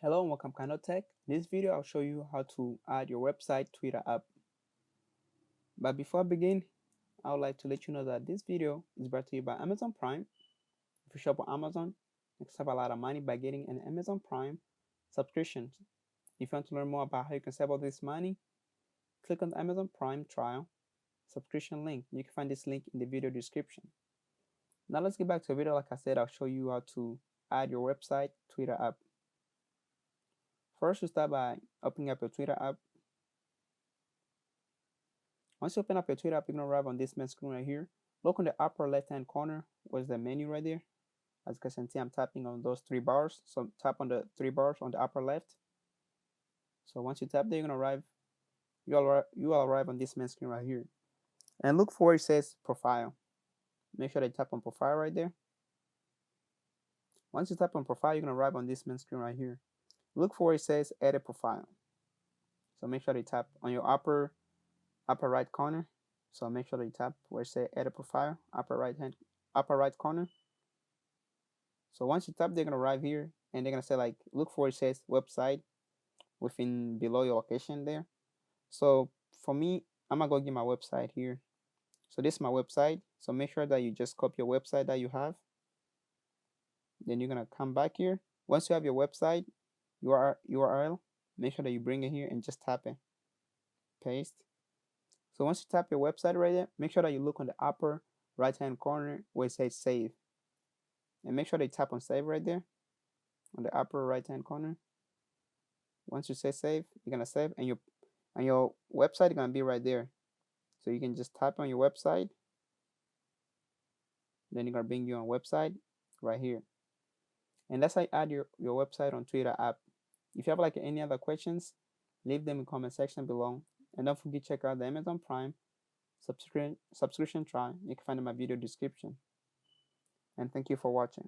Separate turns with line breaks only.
Hello and welcome KahindoTech. In this video, I'll show you how to add your website Twitter app. But before I begin, I would like to let you know that this video is brought to you by Amazon Prime. If you shop on Amazon, you can save a lot of money by getting an Amazon Prime subscription. If you want to learn more about how you can save all this money, click on the Amazon Prime trial subscription link. You can find this link in the video description. Now let's get back to the video. Like I said, I'll show you how to add your website Twitter app. First, you start by opening up your Twitter app. Once you open up your Twitter app, you're going to arrive on this main screen right here. Look on the upper left-hand corner. Where's the menu right there? As you can see, I'm tapping on those three bars. So tap on the three bars on the upper left. So once you tap there, you're going to arrive. You will arrive on this main screen right here. And look for where it says profile. Make sure that you tap on profile right there. Once you tap on profile, you're going to arrive on this main screen right here. Look for where it says edit profile. So make sure that you tap on your upper right corner. So make sure that you tap where it says edit profile, upper right corner. So once you tap, they're gonna arrive here and they're gonna say like look for where it says website within below your location there. So for me, I'm gonna go get my website here. So this is my website. So make sure that you just copy your website that you have. Then you're gonna come back here. Once you have your website URL, make sure that you bring it here and just tap it. Paste. So once you tap your website right there, make sure that you look on the upper right hand corner where it says save. And make sure that you tap on save right there on the upper right hand corner. Once you say save, you're gonna save and your website is gonna be right there. So you can just type on your website, then you're gonna bring you on website right here. And that's how you add your website on Twitter app. If you have like any other questions, leave them in the comment section below. And don't forget to check out the Amazon Prime subscription trial. You can find in my video description. And thank you for watching.